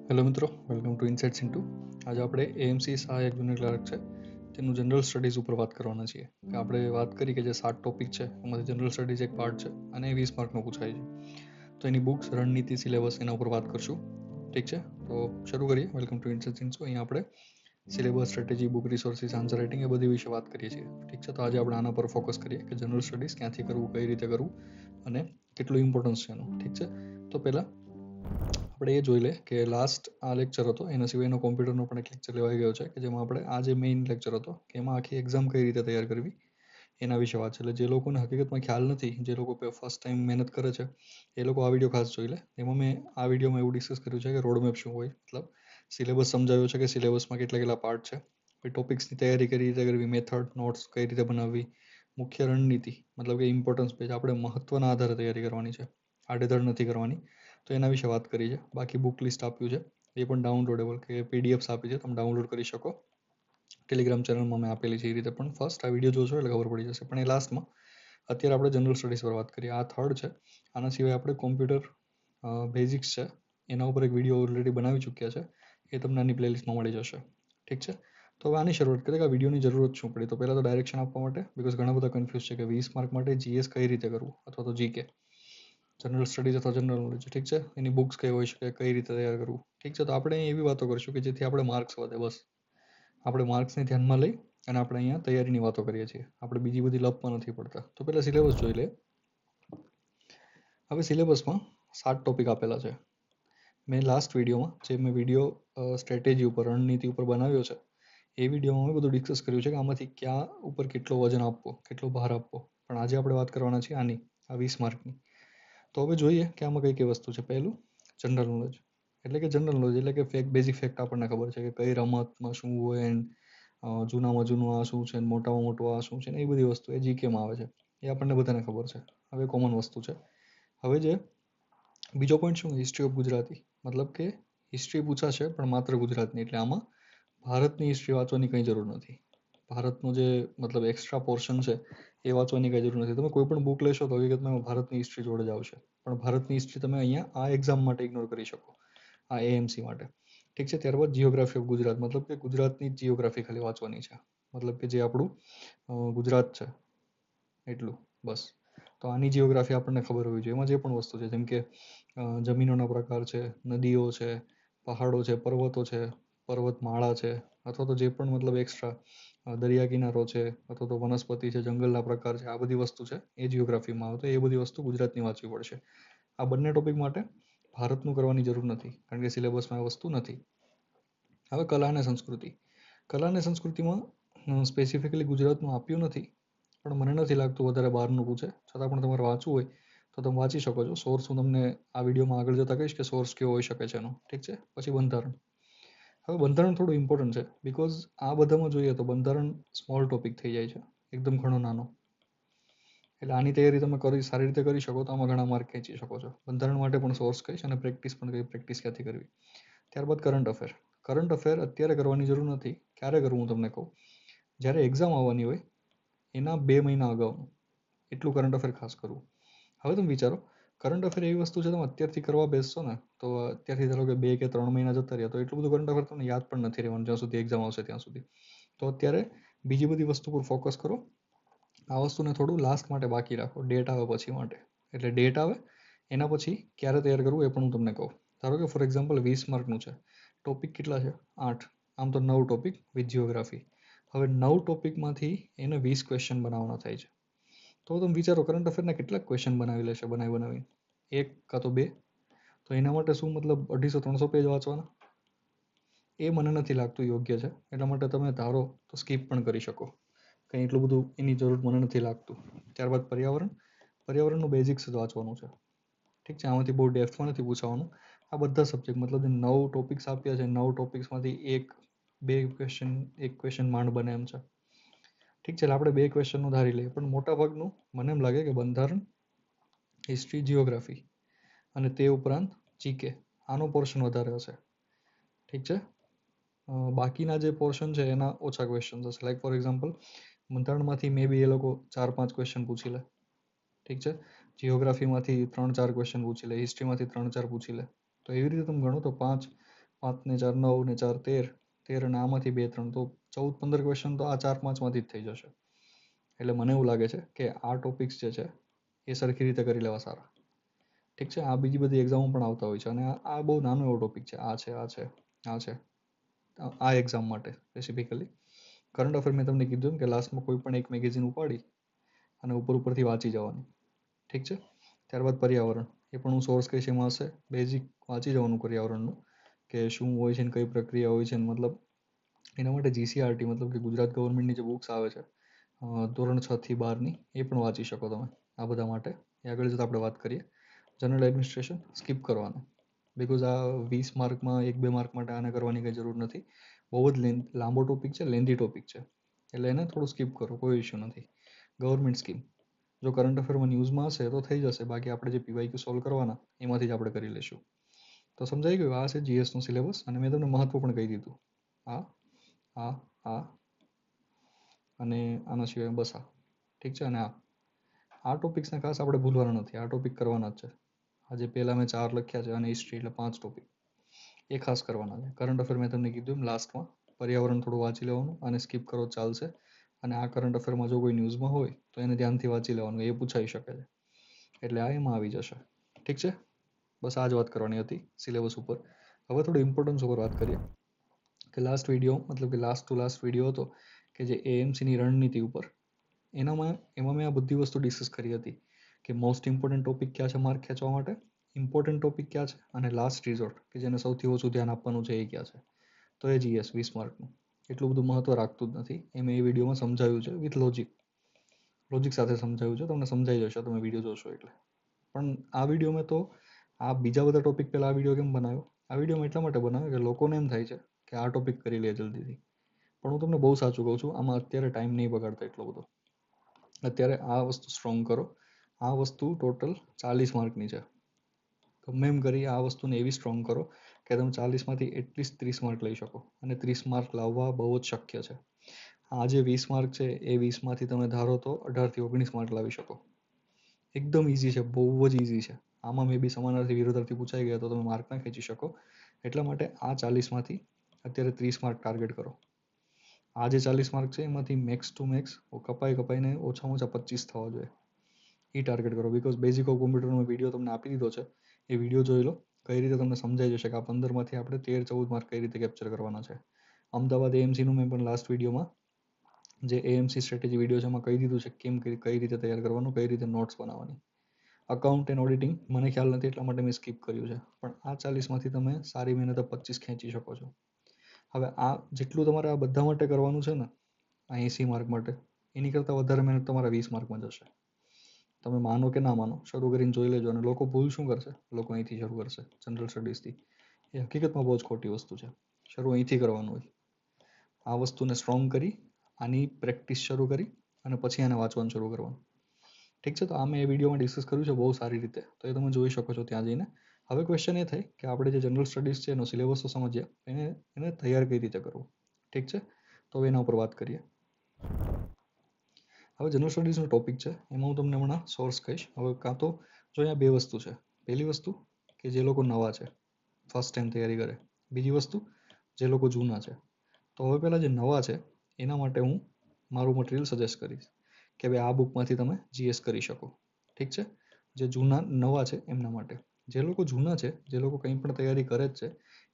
Hello મિત્રો, welcome to insights into. આજે આપણે એએમસી સહાયક જુનિયર ક્લાર્ક છે તેનું જનરલ સ્ટડીઝ ઉપર વાત કરવાના છીએ. કે આપણે વાત કરી કે જે 7 ટોપિક છે એમાંથી જનરલ સ્ટડીઝ એક પાર્ટ છે અને 20 માર્કનો પૂછાય છે. તો એની બુક્સ, રણનીતિ, સિલેબસ એના ઉપર વાત કરશું. ઠીક છે, તો શરૂ કરીએ. Welcome to insights into. અહીંયા આપણે syllabus, strategy, book resources, answer writing એ બધી વિશે વાત કરીએ છીએ. ઠીક છે, તો આજે આપણે આના પર ફોકસ કરીએ કે જનરલ સ્ટડીઝ ક્યાંથી કરવું, કઈ રીતે કરવું અને કેટલું ઇમ્પોર્ટન્સ છે એનું. ઠીક છે, તો પહેલાં આપણે એ જોઈ લે કે લાસ્ટ આ લેક્ચર હતો, એના સિવાયનો કોમ્પ્યુટરનો પણ એક લેક્ચર લેવાઈ ગયો છે કે જેમાં આપણે આ જે મેઇન લેક્ચર હતો કે એમાં આખી એક્ઝામ કઈ રીતે તૈયાર કરવી એના વિશે વાત છે. એટલે જે લોકોને હકીકતમાં ખ્યાલ નથી, જે લોકો ફર્સ્ટ ટાઈમ મહેનત કરે છે, એ લોકો આ વિડીયો ખાસ જોઈ લે. એમાં મેં આ વિડીયોમાં એવું ડિસ્કસ કર્યું છે કે રોડમેપ શું હોય, મતલબ સિલેબસ સમજાવ્યો છે કે સિલેબસમાં કેટલા કેટલા પાર્ટ છે, પછી ટોપિક્સની તૈયારી કઈ રીતે કરવી, મેથડ, નોટ્સ કઈ રીતે બનાવવી, મુખ્ય રણનીતિ મતલબ કે ઇમ્પોર્ટન્સ પેજ આપણે મહત્વના આધારે તૈયારી કરવાની છે, આડેધડ નથી કરવાની, તો એના વિશે વાત કરી છે. બાકી બુક લિસ્ટ આપ્યું છે, એ પણ ડાઉનલોડેબલ કે પીડીએફ્સ આપી છે, તમે ડાઉનલોડ કરી શકો. ટેલિગ્રામ ચેનલમાં મેં આપેલી છે. એ રીતે પણ ફર્સ્ટ આ વિડીયો જોશો એટલે ખબર પડી જશે. પણ એ લાસ્ટમાં અત્યારે આપણે જનરલ સ્ટડીઝ પર વાત કરીએ. આ થર્ડ છે. આના સિવાય આપણે કોમ્પ્યુટર બેઝિક્સ છે એના ઉપર એક વિડીયો ઓલરેડી બનાવી ચૂક્યા છે, એ તમને આની પ્લેલિસ્ટમાં મળી જશે. ઠીક છે, તો હવે આની શરૂઆત કરીએ કે આ વિડીયોની જરૂરત શું પડી. તો પહેલાં તો ડાયરેક્શન આપવા માટે, બિકોઝ ઘણા બધા કન્ફ્યુઝ છે કે 20 માર્ક માટે જીએસ કઈ રીતે કરવું અથવા તો જીકે, જનરલ સ્ટડીઝ અથવા જનરલ નોલેજ. ઠીક છે, એની બુક્સ કઈ હોઈ શકે, કઈ રીતે તૈયાર કરવું. ઠીક છે, તો આપણે અહીં એવી વાતો કરીશું કે જેથી આપણે માર્ક્સ વધે. બસ આપણે માર્ક્સને ધ્યાનમાં લઈ અને આપણે અહીંયા તૈયારીની વાતો કરીએ છીએ. આપણે બીજી બધી લપમાં નથી પડતા. તો પહેલાં સિલેબસ જોઈ લે. હવે સિલેબસમાં 7 ટોપિક આપેલા છે. મેં લાસ્ટ વિડીયોમાં જે મેં વિડીયો સ્ટ્રેટેજી ઉપર, રણનીતિ ઉપર બનાવ્યો છે, એ વિડીયોમાં મેં બધું ડિસ્કસ કર્યું છે કે આમાંથી ક્યાં ઉપર કેટલો વજન આપવો, કેટલો ભાર આપવો. પણ આજે આપણે વાત કરવાના છીએ આની, આ 20 માર્કની. તો હવે જોઈએ કે આમાં કઈ કઈ વસ્તુ છે. પહેલું જનરલ નોલેજ, એટલે કે જનરલ નોલેજ એટલે કે બેઝિક ફેક્ટ આપણને ખબર છે કે કઈ રમતમાં શું હોય, એન્ડ જૂનામાં જૂનું આ શું છે, મોટામાં મોટું આ શું છે, ને એ બધી વસ્તુ એ જીકેમાં આવે છે. એ આપણને બધાને ખબર છે. હવે કોમન વસ્તુ છે. હવે જે બીજો પોઈન્ટ શું, હિસ્ટ્રી ઓફ ગુજરાતી, મતલબ કે હિસ્ટ્રી પૂછાશે પણ માત્ર ગુજરાતની. એટલે આમાં ભારતની હિસ્ટ્રી વાંચવાની કંઈ જરૂર નથી. ભારતનો જે મતલબ એક્સ્ટ્રા પોર્શન છે એ વાંચવાની કંઈ જરૂર નથી. તમે કોઈ પણ બુક લેશો તો હકીકતમાં ભારતની હિસ્ટ્રી જોડે જ આવશે. પણ ભારતની હિસ્ટ્રી તમે અહીંયા આ એક્ઝામ માટે ઇગ્નોર કરી શકો, આ એએમસી માટે. ઠીક છે, ત્યારબાદ જીઓગ્રાફી ઓફ ગુજરાત, મતલબ કે ગુજરાતની જીઓગ્રાફી ખાલી વાંચવાની છે, મતલબ કે જે આપણું ગુજરાત છે એટલું બસ. તો આની જીઓગ્રાફી આપણને ખબર હોવી જોઈએ. એમાં જે પણ વસ્તુ છે, જેમ કે જમીનોના પ્રકાર છે, નદીઓ છે, પહાડો છે, પર્વતો છે, પર્વતમાળા છે, અથવા તો જે પણ મતલબ એક્સ્ટ્રા દરિયા કિનારો છે, અથવા તો વનસ્પતિ છે, જંગલના પ્રકાર છે, આ બધી વસ્તુ છે એ જીઓગ્રાફીમાં આવે. તો એ બધી વસ્તુ ગુજરાતની વાંચવી પડશે. આ બંને ટોપિક માટે ભારતનું કરવાની જરૂર નથી, કારણ કે સિલેબસમાં આ વસ્તુ નથી. હવે કલા અને સંસ્કૃતિ. કલા અને સંસ્કૃતિમાં સ્પેસિફિકલી ગુજરાતનું આપ્યું નથી, પણ મને નથી લાગતું વધારે બહારનું પૂછે. છતાં પણ તમારે વાંચવું હોય તો તમે વાંચી શકો છો. સોર્સ હું તમને આ વિડીયોમાં આગળ જતાં કહીશ કે સોર્સ કેવો હોઈ શકે છે એનો. ઠીક છે, પછી બંધારણ. હવે બંધારણ થોડું ઇમ્પોર્ટન્ટ છે, બિકોઝ આ બધામાં જોઈએ તો બંધારણ સ્મોલ ટોપિક થઈ જાય છે, એકદમ ઘણો નાનો. એટલે આની તૈયારી તમે સારી રીતે કરી શકો તો આમાં ઘણા માર્ક ખેંચી શકો છો. બંધારણ માટે પણ સોર્સ કહીશ અને પ્રેક્ટિસ પણ કઈ, પ્રેક્ટિસ ક્યાંથી કરવી. ત્યારબાદ કરંટ અફેર. કરંટ અફેર અત્યારે કરવાની જરૂર નથી. ક્યારે કરવું હું તમને કહું, જ્યારે એક્ઝામ આવવાની હોય એના 2 મહિના અગાઉનું એટલું કરંટ અફેર ખાસ કરવું. હવે તમે વિચારો, કરંટ અફેર એવી વસ્તુ છે, તમે અત્યારથી કરવા બેસશો ને તો અત્યારથી ધારો કે 2 કે 3 મહિના જતા રહ્યા તો એટલું બધું કરંટ અફેર તમને યાદ પણ નથી રહેવાનું જ્યાં સુધી એક્ઝામ આવશે ત્યાં સુધી. તો અત્યારે બીજી બધી વસ્તુ પર ફોકસ કરો. આ વસ્તુને થોડું લાસ્ટ માટે બાકી રાખો, ડેટ આવે પછી માટે. એટલે ડેટ આવે એના પછી ક્યારે તૈયાર કરવું એ પણ હું તમને કહું. ધારો કે ફોર એક્ઝામ્પલ 20 માર્કનું છે, ટોપિક કેટલા છે? 8. આમ તો 9 ટોપિક વિથ જીઓગ્રાફી. હવે 9 ટોપિકમાંથી એને 20 ક્વેશ્ચન બનાવવાના થાય છે. તો તમે વિચારો કરંટ અફેરના કેટલાક ક્વેશ્ચન બનાવી લેશે બનાવીને, 1 કાં તો 2. તો એના માટે શું મતલબ 250-300 પેજ વાંચવાના? એ મને નથી લાગતું યોગ્ય છે. એટલા માટે તમે ધારો તો સ્કીપ પણ કરી શકો, કંઈ એટલું બધું એની જરૂર મને નથી લાગતું. ત્યારબાદ પર્યાવરણ. પર્યાવરણનું બેઝિક્સ જ વાંચવાનું છે. ઠીક છે, આમાંથી બહુ ડેપ્થમાં નથી પૂછવાનું. આ બધા સબ્જેક્ટ મતલબ 9 ટોપિક્સ આપ્યા છે, 9 ટોપિક્સમાંથી 1-2 ક્વેશ્ચન, 1 ક્વેશ્ચન માંડ બને એમ છે. ઠીક છે, એટલે આપણે 2 ક્વેશ્ચનનું ધારી લઈએ. પણ મોટાભાગનું મને એમ લાગે કે બંધારણ, હિસ્ટ્રી, જીઓગ્રાફી અને તે ઉપરાંત જીકે, આનો પોર્શન વધારે હશે. ઠીક છે, બાકીના જે પોર્શન છે એના ઓછા ક્વેશ્ચન હશે. લાઈક ફોર એક્ઝામ્પલ બંધારણમાંથી મે બી એ લોકો 4-5 ક્વેશ્ચન પૂછી લે. ઠીક છે, જીઓગ્રાફીમાંથી 3-4 ક્વેશ્ચન પૂછી લે, હિસ્ટ્રીમાંથી 3-4 પૂછી લે. તો એવી રીતે તમે ગણો તો 5 5 ને 4 9 ને 4 13, 13 અને આમાંથી 2 3 તો 14 15 ક્વેશ્ચન તો આ 4 5 માંથી જ થઈ જશે. એટલે મને એવું લાગે છે કે આ ટોપિક્સ જે છે એ સરખી રીતે કરી લેવા સારા. ઠીક છે, આ બીજી બધી એક્ઝામો પણ આવતા હોય છે અને આ બહુ નાનો એવો ટોપિક છે. આ છે આ એક્ઝામ માટે સ્પેસિફિકલી. કરંટ અફેર મેં તમને કીધું એમ કે લાસ્ટમાં કોઈ પણ એક મેગેઝિન ઉપાડી અને ઉપરથી વાંચી જવાની. ઠીક છે, ત્યારબાદ પર્યાવરણ, એ પણ હું સોર્સ કહીશ એમાં હશે. બેઝિક વાંચી જવાનું પર્યાવરણનું કે શું હોય છે ને કઈ પ્રક્રિયા હોય છે ને, મતલબ એના માટે જીસીઆરટી મતલબ કે ગુજરાત ગવર્મેન્ટની જે બુક્સ આવે છે ધોરણ 6 થી 12ની, એ પણ વાંચી શકો તમે આ બધા માટે. એ આગળ જતાં આપણે વાત કરીએ. જનરલ એડમિનિસ્ટ્રેશન સ્કીપ કરવાનું, બિકોઝ આ 20 માર્કમાં 1-2 માર્ક માટે આને કરવાની કંઈ જરૂર નથી. બહુ જ લાંબો ટોપિક છે, લેન્ધી ટોપિક છે, એટલે એને થોડું સ્કીપ કરો, કોઈ ઇશ્યુ નથી. ગવર્મેન્ટ સ્કીમ જો કરંટ અફેરમાં ન્યૂઝમાં હશે તો થઈ જશે, બાકી આપણે જે પીવાયક્યુ સોલ્વ કરવાના એમાંથી જ આપણે કરી લઈશું. તો સમજાઈ ગયું, આ છે જીએસનો સિલેબસ અને મેં તમને મહત્વ પણ કહી દીધું. આ અને આના સિવાય બસ આ. ઠીક છે, અને આ ટોપિક્સને ખાસ આપણે ભૂલવાના નથી, આ ટોપિક કરવાના જ છે. આજે પહેલાં મેં 4 લખ્યા છે અને હિસ્ટ્રી એટલે 5 ટોપિક એ ખાસ કરવાના છે. કરંટ અફેર મેં તમને કીધું એમ લાસ્ટમાં પર્યાવરણ થોડું વાંચી લેવાનું અને સ્કીપ કરો ચાલશે. અને આ કરંટ અફેરમાં જો કોઈ ન્યૂઝમાં હોય તો એને ધ્યાનથી વાંચી લેવાનું, એ પૂછાઈ શકે છે, એટલે આ એમાં આવી જશે. ઠીક છે, બસ આ જ વાત કરવાની હતી સિલેબસ ઉપર. હવે થોડું ઇમ્પોર્ટન્સ ઉપર વાત કરીએ કે લાસ્ટ વિડીયો મતલબ કે લાસ્ટ ટુ લાસ્ટ વિડીયો હતો કે જે એએમસીની રણનીતિ ઉપર, એમાં મેં આ બધી વસ્તુ ડિસ્કસ કરી હતી કે મોસ્ટ ઇમ્પોર્ટન્ટ ટોપિક ક્યાં છે માર્ક ખેંચવા માટે, ઇમ્પોર્ટન્ટ ટોપિક ક્યાં છે, અને લાસ્ટ રિઝોર્ટ કે જેને સૌથી ઓછું ધ્યાન આપવાનું છે એ ક્યાં છે. તો એ જીએસ 20 માર્કનું એટલું બધું મહત્વ રાખતું જ નથી. એ મેં એ વિડીયોમાં સમજાવ્યું છે વિથ લોજિક સાથે સમજાવ્યું છે. તમને સમજાઈ જશે તમે વિડીયો જોશો એટલે. પણ આ વિડીયો મેં તો આ બીજા બધા ટોપિક પહેલાં આ વિડીયો કેમ બનાવ્યો, આ વિડીયો એટલા માટે બનાવ્યો કે લોકોને એમ થાય છે કે આ ટોપિક કરી લે જલ્દીથી. પણ હું તમને બહુ સાચું કહું છું, આમાં અત્યારે ટાઈમ નહીં બગાડતા એટલો બધો. અત્યારે આ વસ્તુ સ્ટ્રોંગ કરો. આ વસ્તુ ટોટલ 40 માર્કની છે. ગમે એમ કરી આ વસ્તુને એવી સ્ટ્રોંગ કરો કે તમે 40માંથી એટલીસ્ટ 30 માર્ક લઈ શકો, અને 30 માર્ક લાવવા બહુ જ શક્ય છે. આ જે 20 માર્ક છે એ 20માંથી તમે ધારો તો 18થી 19 માર્ક લાવી શકો. એકદમ ઇઝી છે, બહુ જ ઇઝી છે. આમાં મે બી સમાનાર્થી વિરોધાર્થી પૂછાઈ ગયા તો તમે માર્ક ના ખેંચી શકો. એટલા માટે આ 40માંથી અત્યારે 30 માર્ક ટાર્ગેટ કરો. આ જે 40 માર્ક છે એમાંથી મેક્સ ટુ મેક્સ કપાઈને ઓછામાં ઓછા 25 થવા જોઈએ, એ ટાર્ગેટ કરો. બિકોઝ બેઝિક ઓફ કોમ્પ્યુટરનો વિડીયો તમને આપી દીધો છે, એ વિડીયો જોઈ લો, કઈ રીતે તમને સમજાઈ જશે કે આ 15માંથી આપણે 13-14 માર્ક કઈ રીતે કેપ્ચર કરવાના છે. અમદાવાદ એએમસીનું મેં પણ લાસ્ટ વિડીયોમાં જે એએમસી સ્ટ્રેટેજી વિડીયો છે એમાં કહી દીધું છે કેમ કઈ રીતે તૈયાર કરવાનું, કઈ રીતે નોટ્સ બનાવવાની. અકાઉન્ટ એન્ડ ઓડિટિંગ મને ખ્યાલ નથી એટલા માટે મેં સ્કીપ કર્યું છે, પણ આ 40માંથી તમે સારી મહેનત 25 ખેંચી શકો છો. હવે આ જેટલું તમારે આ બધા માટે કરવાનું છે ને, આ 80 માર્ક માટે, એની કરતાં વધારે મહેનત તમારા 20 માર્કમાં જશે. તમે માનો કે ના માનો, શરૂ કરીને જોઈ લેજો. અને લોકો ભૂલ શું કરશે, લોકો અહીંથી શરૂ કરશે જનરલ સ્ટડીઝથી. એ હકીકતમાં બહુ જ ખોટી વસ્તુ છે. શરૂ અહીંથી કરવાનું હોય. આ વસ્તુને સ્ટ્રોંગ કરી, આની પ્રેક્ટિસ શરૂ કરી અને પછી આને વાંચવાનું શરૂ કરવાનું. ઠીક છે, તો આ મેં એ વિડીયોમાં ડિસ્કસ કર્યું છે બહુ સારી રીતે, તો એ તમે જોઈ શકો છો ત્યાં જઈને. હવે ક્વેશ્ચન એ થાય કે આપણે જે જનરલ સ્ટડીઝ છે એનો સિલેબસ તો સમજીએ, એને તૈયાર કઈ રીતે કરવું. ઠીક છે, તો એના ઉપર વાત કરીએ. હવે જનરલ સ્ટડીઝનો ટોપિક છે, એમાં હું તમને હમણાં સોર્સ કહીશ. હવે કાં તો જો અહીંયા 2 વસ્તુ છે. પહેલી વસ્તુ કે જે લોકો નવા છે, ફર્સ્ટ ટાઈમ તૈયારી કરે. બીજી વસ્તુ જે લોકો જૂના છે. તો હવે પહેલાં જે નવા છે એના માટે હું મારું મટીરિયલ સજેસ્ટ કરીશ કે ભાઈ આ બુકમાંથી તમે જીએસ કરી શકો. ઠીક છે, જે નવા છે એમના માટે. જે લોકો જૂના છે, જે લોકો કંઈ પણ તૈયારી કરે જ છે,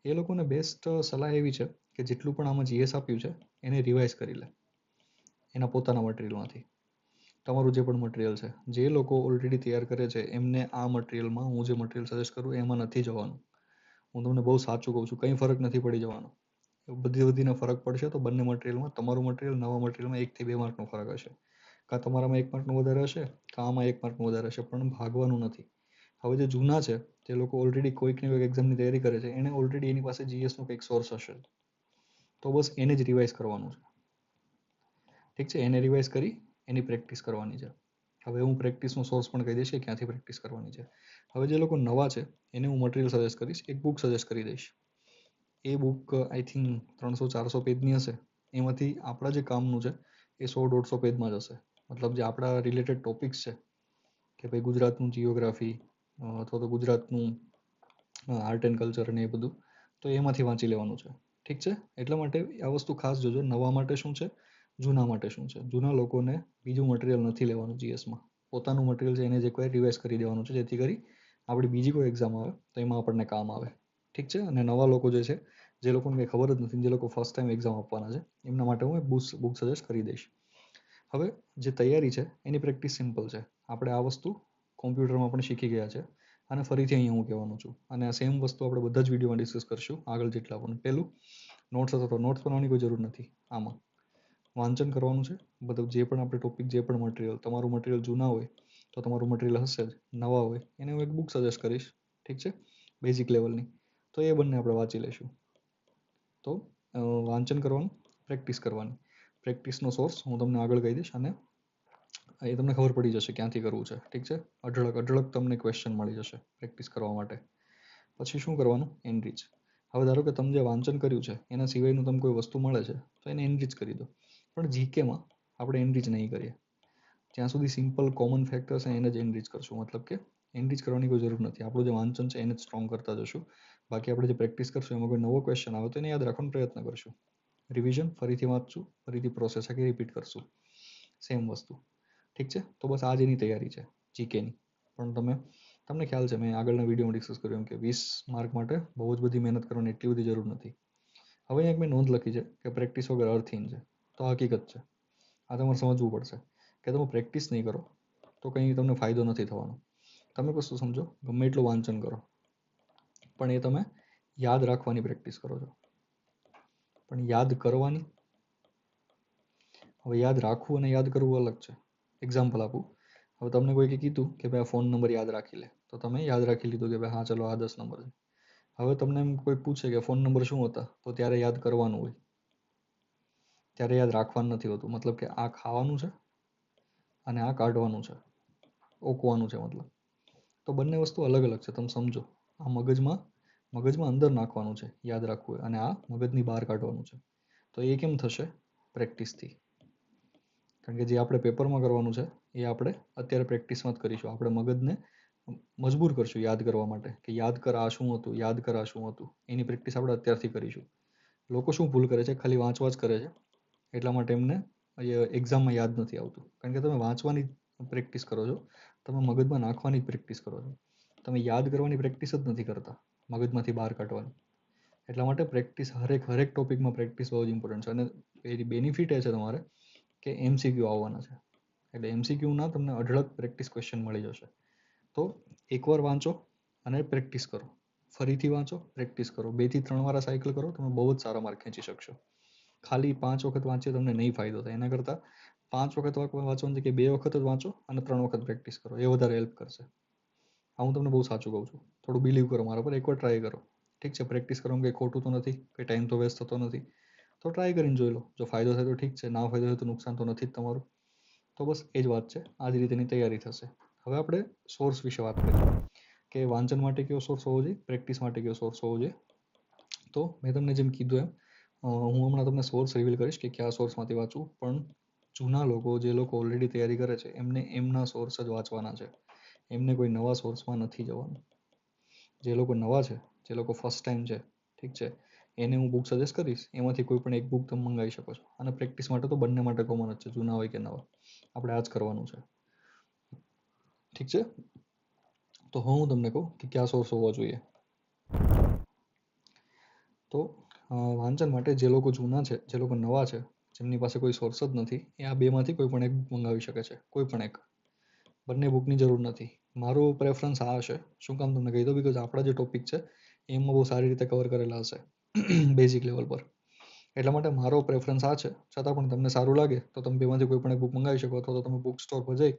એ લોકોને બેસ્ટ સલાહ એવી છે કે જેટલું પણ આમાં જીએસ આપ્યું છે એને રિવાઇઝ કરી લે એના પોતાના મટીરિયલમાંથી. તમારું જે પણ મટીરિયલ છે, જે લોકો ઓલરેડી તૈયાર કરે છે એમને આ મટીરિયલમાં હું જે મટીરિયલ સજેસ્ટ કરું એમાં નથી જવાનું. હું તમને બહુ સાચું કહું છું, કંઈ ફરક નથી પડી જવાનો. બધીને ફરક પડશે તો બંને મટીરિયલમાં, તમારું મટીરિયલ નવા મટીરિયલમાં 1 થી 2 માર્કનો ફરક હશે. કાં તમારામાં 1 માર્કનો વધારે હશે, કાં આમાં 1 માર્કનો વધારે હશે, પણ ભાગવાનું નથી. હવે જે જૂના છે, જે લોકો ઓલરેડી કોઈક ને કોઈક એક્ઝામની તૈયારી કરે છે, એને ઓલરેડી એની પાસે જીએસનો કંઈક સોર્સ હશે, તો બસ એને જ રિવાઇઝ કરવાનું છે. ઠીક છે, એને રિવાઇઝ કરી એની પ્રેક્ટિસ કરવાની છે. હવે હું પ્રેક્ટિસનો સોર્સ પણ કહી દઈશ કે ક્યાંથી પ્રેક્ટિસ કરવાની છે. હવે જે લોકો નવા છે એને હું મટીરિયલ સજેસ્ટ કરીશ, એક બુક સજેસ્ટ કરી દઈશ. એ બુક આઈ થિંક 300-400 પેજની હશે. એમાંથી આપણા જે કામનું છે એ 100-150 પેજમાં જ હશે. મતલબ જે આપણા રિલેટેડ ટોપિક્સ છે કે ભાઈ ગુજરાતનું જિયોગ્રાફી અથવા તો ગુજરાતનું આર્ટ એન્ડ કલ્ચર અને એ બધું, તો એમાંથી વાંચી લેવાનું છે. ઠીક છે? એટલા માટે આ વસ્તુ ખાસ જોજો. નવા માટે શું છે, જૂના માટે શું છે. જૂના લોકોને બીજું મટીરિયલ નથી લેવાનું GSમાં. પોતાનું મટીરિયલ છે એને જ એકવાર રિવાઇઝ કરી દેવાનું છે, જેથી કરી આપણી બીજી કોઈ એક્ઝામ આવે તો એમાં આપણને કામ આવે. ઠીક છે? અને નવા લોકો જે છે, જે લોકોને કંઈ ખબર જ નથી, જે લોકો ફર્સ્ટ ટાઈમ એક્ઝામ આપવાના છે, એમના માટે હું એક બુક સજેસ્ટ કરી દઈશ. હવે જે તૈયારી છે એની પ્રેક્ટિસ સિમ્પલ છે. આપણે આ વસ્તુ કોમ્પ્યુટરમાં પણ શીખી ગયા છે અને ફરીથી અહીંયા હું કહેવાનું છું. અને આ સેમ વસ્તુ આપણે બધા જ વિડીયોમાં ડિસ્કસ કરશું આગળ જેટલા પણ. પહેલું, નોટ્સ અથવા તો નોટ્સ બનાવવાની કોઈ જરૂર નથી. આમાં વાંચન કરવાનું છે. બધું જે પણ આપણે ટોપિક, જે પણ મટીરિયલ, તમારું મટીરિયલ જૂના હોય તો તમારું મટીરિયલ હશે જ, નવા હોય એને હું એક બુક સજેસ્ટ કરીશ. ઠીક છે? બેઝિક લેવલની. તો એ બંને આપણે વાંચી લઈશું. તો વાંચન કરવાનું, પ્રેક્ટિસ કરવાની. પ્રેક્ટિસનો સોર્સ હું તમને આગળ કહી દઈશ અને એ તમને ખબર પડી જશે ક્યાંથી કરવું છે. ઠીક છે? અઢળક તમને ક્વેશ્ચન મળી જશે પ્રેક્ટિસ કરવા માટે. પછી શું કરવાનું? એનરીચ. હવે ધારો કે તમે જે વાંચન કર્યું છે એના સિવાયનું તમને કોઈ વસ્તુ મળે છે તો એને એનરીચ કરી દો. પણ જીકેમાં આપણે એનરીચ નહીં કરીએ. જ્યાં સુધી સિમ્પલ કોમન ફેક્ટર્સ છે એને જ એનરીચ કરશું. મતલબ કે એનરીચ કરવાની કોઈ જરૂર નથી. આપણું જે વાંચન છે એને જ સ્ટ્રોંગ કરતા જશું. બાકી આપણે જે પ્રેક્ટિસ કરશું એમાં કોઈ નવો ક્વેશ્ચન આવે તો એને યાદ રાખવાનો પ્રયત્ન કરશું. રિવિઝન ફરીથી વાંચશું, ફરીથી પ્રોસેસ આખી રિપીટ કરશું. સેમ વસ્તુ. ઠીક છે? તો બસ આ જ એની તૈયારી છે જીકેની. પણ તમને ખ્યાલ છે, મેં આગળના વિડીયોમાં ડિસ્કસ કર્યું એમ કે 20 માર્ક માટે બહુ જ બધી મહેનત કરવાની એટલી બધી જરૂર નથી. હવે એક મેં નોંધ લખી છે કે પ્રેક્ટિસ વગર અર્થહીન છે. તો હકીકત છે. આ તમારે સમજવું પડશે કે તમે પ્રેક્ટિસ નહીં કરો તો કંઈ તમને ફાયદો નથી થવાનો. તમે કશું સમજો, ગમે એટલું વાંચન કરો, પણ એ તમે યાદ રાખવાની પ્રેક્ટિસ કરો છો. પણ યાદ કરવાની, હવે યાદ રાખવું અને યાદ કરવું અલગ છે. એક્ઝામ્પલ આપું. હવે તમને કોઈકે કીધું કે ભાઈ આ ફોન નંબર યાદ રાખી લે, તો તમે યાદ રાખી લીધું કે ભાઈ હા ચલો આ 10 નંબર છે. હવે તમને એમ કોઈ પૂછે કે ફોન નંબર શું હતા, તો ત્યારે યાદ કરવાનું હોય, ત્યારે યાદ રાખવાનું નથી હોતું. મતલબ કે આ ખાવાનું છે અને આ કાઢવાનું છે, ઓકવાનું છે મતલબ. તો બંને વસ્તુ અલગ અલગ છે. તમે સમજો, આ મગજમાં અંદર નાખવાનું છે યાદ રાખવું હોય, અને આ મગજની બહાર કાઢવાનું છે. તો એ કેમ થશે? પ્રેક્ટિસથી. કારણ કે જે આપણે પેપરમાં કરવાનું છે એ આપણે અત્યારે પ્રેક્ટિસમાં જ કરીશું. આપણે મગજને મજબૂર કરશું યાદ કરવા માટે કે યાદ કર આ શું હતું, યાદ કર આ શું હતું. એની પ્રેક્ટિસ આપણે અત્યારથી કરીશું. લોકો શું ભૂલ કરે છે? ખાલી વાંચવા જ કરે છે, એટલા માટે એમને એક્ઝામમાં યાદ નથી આવતું. કારણ કે તમે વાંચવાની પ્રેક્ટિસ કરો છો, તમે મગજમાં નાખવાની જ પ્રેક્ટિસ કરો છો. તમે યાદ કરવાની પ્રેક્ટિસ જ નથી કરતા, મગજમાંથી બહાર કાઢવાની. એટલા માટે પ્રેક્ટિસ હરેક ટોપિકમાં પ્રેક્ટિસ બહુ જ ઇમ્પોર્ટન્ટ છે. અને એની બેનિફિટ એ છે તમારે કે MCQ આવવાના છે. એટલે MCQના તમને અઢળક પ્રેક્ટિસ ક્વેશ્ચન મળી જશે. તો એકવાર વાંચો અને પ્રેક્ટિસ કરો, ફરીથી વાંચો, પ્રેક્ટિસ કરો, 2 થી 3 વાર આ સાયકલ કરો, તમે બહુ જ સારા માર્ક ખેંચી શકશો. ખાલી 5 વખત વાંચીએ તમને નહીં ફાયદો થાય. એના કરતાં 5 વખત વાંચવાની જગ્યાએ 2 વખત જ વાંચો અને 3 વખત પ્રેક્ટિસ કરો, એ વધારે હેલ્પ કરશે. આ હું તમને બહુ સાચું કહું છું. થોડું બિલીવ કરો મારા પર, એકવાર ટ્રાય કરો. ઠીક છે? પ્રેક્ટિસ કરવામાં કંઈ ખોટું તો નથી, કંઈ ટાઈમ તો વેસ્ટ થતો નથી. તો ટ્રાય કરીને જોઈ લો. જો ફાયદો થાય તો ઠીક છે, ના ફાયદો થાય તો નુકસાન તો નથી જ તમારું. તો બસ એ જ વાત છે. આ જ રીતેની તૈયારી થશે. હવે આપણે સોર્સ વિશે વાત કરીએ કે વાંચન માટે કયો સોર્સ હોવો જોઈએ, પ્રેક્ટિસ માટે કયો સોર્સ હોવો જોઈએ. તો મેં તમને જેમ કીધું એમ હું હમણાં તમને સોર્સ રિવીલ કરીશ કે કયા સોર્સમાંથી વાંચવું. પણ જૂના લોકો, જે લોકો ઓલરેડી તૈયારી કરે છે, એમને એમના સોર્સ જ વાંચવાના છે. એમને કોઈ નવા સોર્સમાં નથી જવાનું. જે લોકો નવા છે, જે લોકો ફર્સ્ટ ટાઈમ છે, ઠીક છે, એને હું બુક સજેસ્ટ કરીશ. એમાંથી કોઈ પણ એક બુક તમે મંગાવી શકો છો. અને પ્રેક્ટિસ માટે તો બંને માટે કોમન જ છે, જૂના હોય કે નવા. આપણે આ જ કરવાનું છે. ઠીક છે? તો હું તમને કહું કે કયા સોર્સ હોવા જોઈએ. તો વાંચન માટે જે લોકો જૂના છે, જે લોકો નવા છે, જેમની પાસે કોઈ સોર્સ જ નથી, એ આ બેમાંથી કોઈ પણ એક બુક મંગાવી શકે છે. કોઈ પણ એક. બંને બુકની જરૂર નથી. મારું પ્રેફરન્સ આ હશે. શું કામ તમને કહી દઉં? બિકોઝ આપણા જે ટોપિક છે એમાં બહુ સારી રીતે કવર કરેલા હશે બેઝિક લેવલ પર. એટલા માટે મારો પ્રેફરન્સ આ છે. છતાં પણ તમને સારું લાગે તો તમે બેમાંથી કોઈ પણ એક બુક મંગાવી શકો, અથવા તો તમે બુક સ્ટોર પર જઈ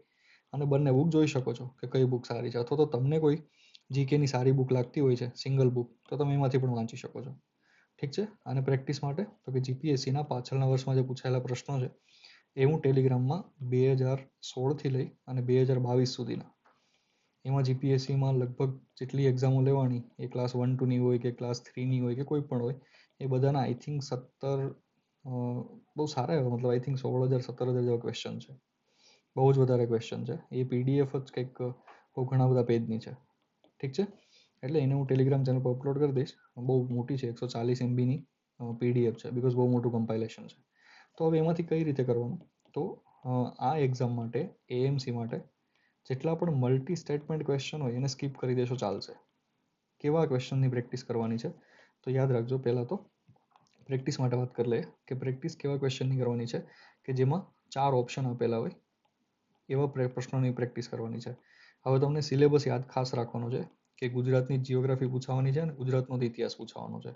અને બંને બુક જોઈ શકો છો કે કઈ બુક સારી છે. અથવા તો તમને કોઈ જીકેની સારી બુક લાગતી હોય છે, સિંગલ બુક, તો તમે એમાંથી પણ વાંચી શકો છો. ઠીક છે? અને પ્રેક્ટિસ માટે તો કે GPSCના પાછળના વર્ષમાં જે પૂછાયેલા પ્રશ્નો છે એ હું ટેલિગ્રામમાં 2016થી લઈ અને 2022 સુધીના, એમાં GPSCમાં લગભગ જેટલી એક્ઝામો લેવાની, એ ક્લાસ 1, 2ની હોય કે ક્લાસ 3ની હોય કે કોઈ પણ હોય, એ બધાના આઈ થિંક 17 બહુ સારા એવા, મતલબ આઈ થિંક 16,000 17,000 જેવા ક્વેશ્ચન છે. બહુ જ વધારે ક્વેશ્ચન છે. એ PDF જ કંઈક બહુ ઘણા બધા પેજની છે. ઠીક છે? એટલે એને હું ટેલિગ્રામ ચેનલ પર અપલોડ કરી દઈશ. બહુ મોટી છે, 140 MBની PDF છે, બિકોઝ બહુ મોટું કમ્પાઇલેશન છે. તો હવે એમાંથી કઈ રીતે કરવાનું, તો આ એક્ઝામ માટે AMC માટે જેટલા પણ મલ્ટી સ્ટેટમેન્ટ ક્વેશ્ચન હોય એને સ્કીપ કરી દેશો ચાલશે. કેવા ક્વેશ્ચનની પ્રેક્ટિસ કરવાની છે, તો યાદ રાખજો. પહેલાં તો પ્રેક્ટિસ માટે વાત કરી લઈએ કે પ્રેક્ટિસ કેવા ક્વેશ્ચનની કરવાની છે કે જેમાં 4 ઓપ્શન આપેલા હોય એવા પ્રશ્નોની પ્રેક્ટિસ કરવાની છે. હવે તમને સિલેબસ યાદ ખાસ રાખવાનો છે કે ગુજરાતની જીઓગ્રાફી પૂછવાની છે અને ગુજરાતનો ઇતિહાસ પૂછવાનો છે,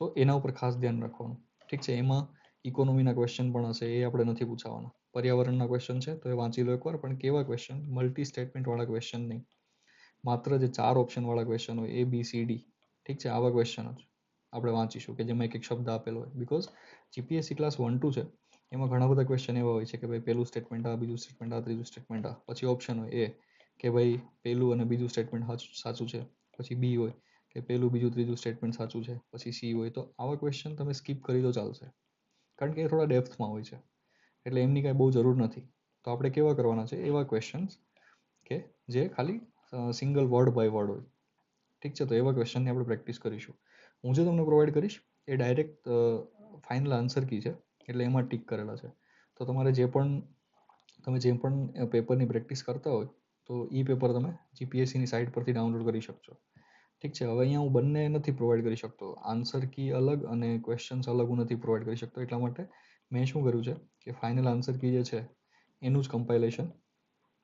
તો એના ઉપર ખાસ ધ્યાન રાખવાનું. ઠીક છે. એમાં ઇકોનોમીના ક્વેશ્ચન પણ હશે, એ આપણે નથી પૂછાવાના. પર્યાવરણના ક્વેશ્ચન છે તો એ વાંચી લો એકવાર, પણ કેવા ક્વેશ્ચન, મલ્ટી સ્ટેટમેન્ટવાળા ક્વેશ્ચન નહીં. માત્ર જે 4 ઓપ્શનવાળા ક્વેશ્ચન હોય ABCD, ઠીક છે, આવા ક્વેશ્ચન જ આપણે વાંચીશું કે જેમાં એક શબ્દ આપેલો હોય. બિકોઝ GPSC ક્લાસ 1-2 છે એમાં ઘણા બધા ક્વેશ્ચન એવા હોય છે કે ભાઈ પહેલું સ્ટેટમેન્ટ આ, બીજું સ્ટેટમેન્ટ આ, ત્રીજું સ્ટેટમેન્ટ આ, પછી ઓપ્શન હોય A કે ભાઈ પહેલું અને બીજું સ્ટેટમેન્ટ સાચું છે, પછી B હોય કે પહેલું, બીજું, ત્રીજું સ્ટેટમેન્ટ સાચું છે, પછી C હોય. તો આવા ક્વેશ્ચન તમે સ્કીપ કરી દો ચાલશે, કારણ કે એ થોડા ડેપ્થમાં હોય છે, એટલે એમની કાંઈ બહુ જરૂર નથી. તો આપણે કેવા કરવાના છે, એવા ક્વેશ્ચન્સ કે જે ખાલી સિંગલ વર્ડ બાય વર્ડ હોય. ઠીક છે. તો એવા ક્વેશ્ચનની આપણે પ્રેક્ટિસ કરીશું. હું જે તમને પ્રોવાઈડ કરીશ એ ડાયરેક્ટ ફાઇનલ આન્સર કી છે, એટલે એમાં ટીક કરેલા છે. તો તમારે તમે જે પણ પેપરની પ્રેક્ટિસ કરતા હોય તો એ પેપર તમે GPSCની સાઇટ પરથી ડાઉનલોડ કરી શકશો. ઠીક છે. હવે અહીંયા હું બંને નથી પ્રોવાઈડ કરી શકતો, આન્સર કી અલગ અને ક્વેશ્ચન્સ અલગ હું નથી પ્રોવાઈડ કરી શકતો. એટલા માટે મેં શું કર્યું છે કે ફાઇનલ આન્સર કી જે છે એનું જ કમ્પાઇલેશન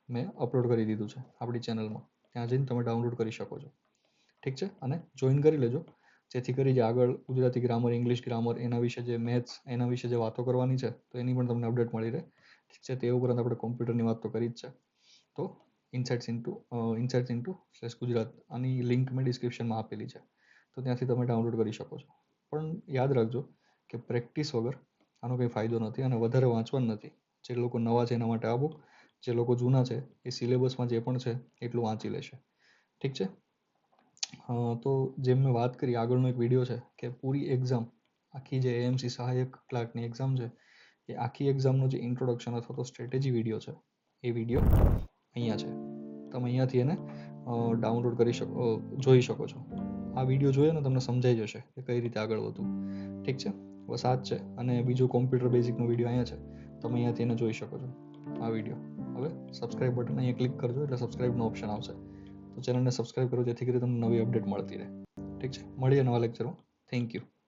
મેં અપલોડ કરી દીધું છે આપણી ચેનલમાં. ત્યાં જઈને તમે ડાઉનલોડ કરી શકો છો. ઠીક છે. અને જોઈન કરી લેજો, જેથી કરી જે આગળ ગુજરાતી ગ્રામર, ઇંગ્લિશ ગ્રામર, એના વિશે જે મેથ્સ, એના વિશે જે વાતો કરવાની છે તો એની પણ તમને અપડેટ મળી રહે. ઠીક છે. તે ઉપરાંત આપણે કોમ્પ્યુટરની વાત તો કરી જ છે. તો ઇન્સાઇટ્સ ઇન્ટુ /ગુજરાત આની લિંક મેં ડિસ્ક્રિપ્શનમાં આપેલી છે, તો ત્યાંથી તમે ડાઉનલોડ કરી શકો છો. પણ યાદ રાખજો કે પ્રેક્ટિસ વગર આનો કંઈ ફાયદો નથી અને વધારે વાંચવાનું નથી. જે લોકો નવા છે એના માટે આ બુક, જે લોકો જૂના છે એ સિલેબસમાં જે પણ છે એટલું વાંચી લેશે. ઠીક છે. તો જેમ મેં વાત કરી, આગળનો એક વિડીયો છે કે પૂરી એક્ઝામ, આખી જે AMC સહાયક ક્લાર્કની એક્ઝામ છે એ આખી એક્ઝામનો જે ઇન્ટ્રોડક્શન અથવા તો સ્ટ્રેટેજી વિડીયો છે એ વિડીયો અહીંયા છે. તમે અહીંયાથી એને ડાઉનલોડ કરી શકો, જોઈ શકો છો. આ વિડીયો જોઈએ ને તમને સમજાઈ જશે કે કઈ રીતે આગળ વધવું. ઠીક છે. બસ આ જ છે. અને બીજું કોમ્પ્યુટર બેઝિકનો વિડીયો અહીંયા છે, તમે અહીંયાથી એને જોઈ શકો છો આ વિડીયો. હવે સબસ્ક્રાઇબ બટન અહીંયા ક્લિક કરજો એટલે સબસ્ક્રાઇબનો ઓપ્શન આવશે. તો ચેનલને સબસ્ક્રાઇબ કરો જેથી કરી તમને નવી અપડેટ મળતી રહે. ઠીક છે. મળીએ નવા લેક્ચરમાં. Thank you.